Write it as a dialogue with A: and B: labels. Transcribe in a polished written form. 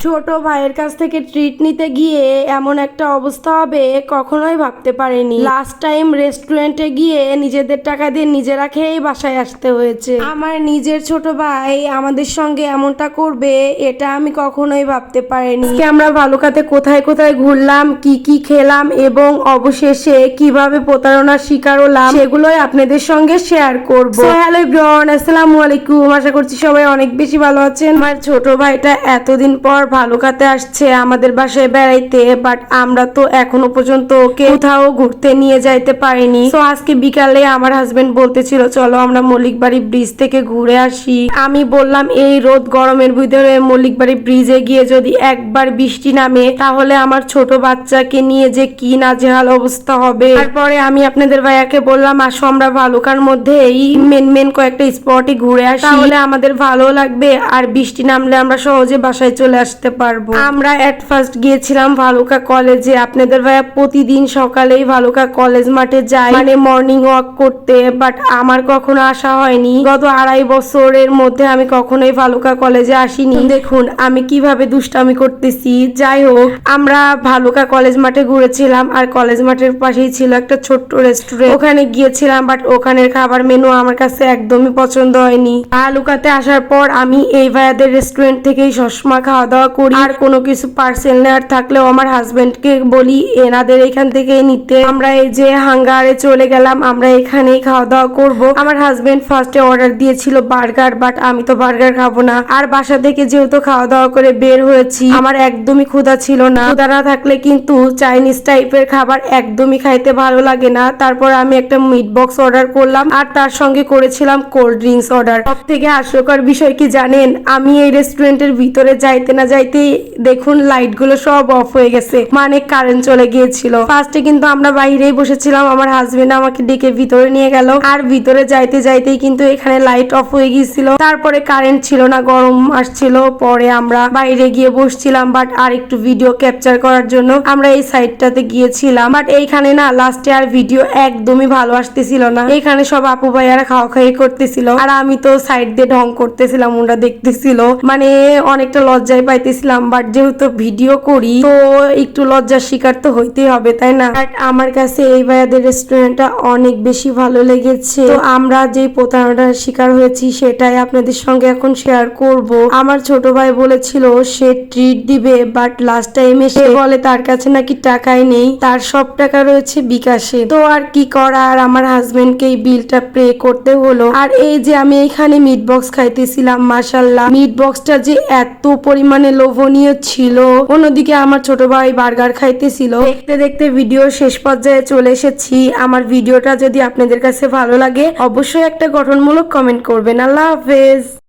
A: ছোট ভাইয়ের কাছ থেকে ট্রিট নিতে গিয়ে এমন একটা অবস্থা হবে কখনোই ভাবতে পারিনি। লাস্ট টাইম রেস্টুরেন্টে গিয়ে নিজেদের টাকা দিয়ে নিজেরা খেয়েই বাসায় আসতে হয়েছে। আমার নিজের ছোট ভাই আমাদের সঙ্গে এমনটা করবে এটা আমি কখনোই ভাবতে পারিনি। আজকে আমরা ভালুকাতে কোথায় কোথায় ঘুরলাম, কি কি খেলাম এবং অবশেষে কিভাবে প্রতারণার শিকার হলাম সেগুলোই আপনাদের সঙ্গে শেয়ার করব। সো হ্যালো এভরিওয়ান, আসসালামু আলাইকুম। আশা করছি সবাই অনেক বেশি ভালো আছেন। আমার ছোট ভাইটা এতদিন পর ভালুকাতে আসছে আমাদের বাসায় বেড়াইতে, বাট আমরা তো এখনো পর্যন্ত ওকে কোথাও ঘুরতে নিয়ে যাইতে পারিনি। তো আজকে বিকালে আমার হাজবেন্ড বলতেছিল চলো আমরা মল্লিকবাড়ি ব্রিজ থেকে ঘুরে আসি। আমি বললাম এই রোদ গরমের ভিতরে মল্লিকবাড়ি ব্রিজে গিয়ে যদি একবার বৃষ্টি নামে তাহলে আমার ছোট বাচ্চাকে নিয়ে যে কি নাজেহাল অবস্থা হবে। তারপরে আমি আপনাদের ভাইয়াকে বললাম আসো আমরা ভালুকার মধ্যে এই মেন কয়েকটা স্পটে ঘুরে আসি, তাহলে আমাদের ভালো লাগবে আর বৃষ্টি নামলে আমরা সহজে বাসায় চলে আসতে পারবো। আমরা এট ফার্স্ট গিয়েছিলাম ভালুকা কলেজে। আপনাদের ভাইয়া প্রতিদিন সকালেই ভালুকা কলেজ মাঠে যায়, মানে মর্নিং ওয়াক করতে, বাট আমার কখনো আসা হয়নি। গত 2.5 বছরের মধ্যে আমি কখনোই ভালুকা কলেজে আসিনি। দেখুন আমি কিভাবে দুষ্টামি করতেছি। যাই হোক, আমরা ভালুকা কলেজ মাঠে ঘুরেছিলাম আর কলেজ মাঠের পাশেই ছিল একটা ছোট্ট রেস্টুরেন্ট, ওখানে গিয়েছিলাম, বাট ওখানের খাবার মেনু আমার কাছে একদমই পছন্দ হয়নি। ভালুকাতে আসার পর আমি এই ভাইয়াদের রেস্টুরেন্ট থেকেই সবসময় খাওয়া দাওয়া করি, আর কোনো কিছু পার্সেল নেওয়ার থাকলেও আমার হাজবেন্ডকে বলি এনাদের এখান থেকে নিতে। আমরা এই যে হাঙ্গারে চলে গেলাম, আমরা এখানেই খাওয়া দাওয়া করব। আমার হাজবেন্ড ফার্স্টে অর্ডার দিয়েছিল বার্গার, বাট আমি তো বার্গার খাবো না। আর বাসা থেকে যেহেতু খাওয়া দাওয়া করে বের হয়েছি আমার একদমই ক্ষুধা ছিল না। ক্ষুধা না থাকলে কিন্তু চাইনিজ টাইপের খাবার একদমই খাইতে ভালো লাগে না। তারপর আমি একটা মিট বক্স অর্ডার করলাম আর তার সঙ্গে করেছিলাম কোল্ড ড্রিঙ্কস অর্ডার। সব থেকে হাস্যকর বিষয় কি জানেন, আমি এই রেস্টুরেন্টের ভিতরে যাইতে না যাইতেই দেখুন লাইট গুলো সব অফ হয়ে গেছে, মানে কারেন্ট চলে গিয়েছিল। ফার্স্টে কিন্তু আমরা বাইরেই বসেছিলাম, আমার হাজবেন্ড আমাকে ডেকে ভিতরে নিয়ে গেল, আর ভিতরে যাইতে যাইতেই কিন্তু এখানে লাইট অফ হয়ে গিয়েছিল। তারপরে কারেন্ট ছিল না, গরম আসছিল। পরে আমরা বাইরে গিয়ে বসছিলাম, বাট আর একটু ভিডিও ক্যাপচার করার জন্য আমরা এই সাইডটাতে গিয়েছিলাম। বাট এইখানে না লাস্টে আর ভিডিও একদমই ভালো আসতেছিল না। এখানে সব আপু ভাইয়ারা খাওয়া খাই করতেছিল আর আমি তো সাইড দিয়ে ঢং করতেছিলাম, ওরা দেখতেছিল, মানে অনেকটা লজ্জায় পাইতেছিলাম। বাট যেহেতু ভিডিও করি তো একটু লজ্জার শিকার তো হইতেই হবে, তাই না? বাট আমার কাছে এই ভাইয়াদের রেস্টুরেন্টটা অনেক বেশি ভালো লেগেছে। তো আমরা যে প্রতারণার শিকার হয়েছি সেটাই আপনাদের সঙ্গে এখন শেয়ার করব। আমার ছোট ভাই বলেছিল সে ট্রিট দিবে, বাট লাস্ট টাইমে সে বলে তার কাছে নাকি টাকাই নেই, তার সব টাকা রয়েছে বিকাশে। তো আর কি করার, আমার হাজবেন্ডকে এই বিলটা পে করতে হলো। আর এই যে আমি এখানে মিট বক্স খাইতেছিলাম, মাশাআল্লাহ মিট বক্সটা যে এত পরিমাণে লোভনীয় ছিল। অন্যদিকে আমার ছোট ভাই বার্গার খাইতেছিল। দেখতে দেখতে ভিডিও শেষ পর্যায়ে চলে এসেছি। আমার ভিডিওটা যদি আপনাদের কাছে ভালো লাগে অবশ্যই একটা গঠনমূলক কমেন্ট করবেন। আল্লাহ হাফেজ।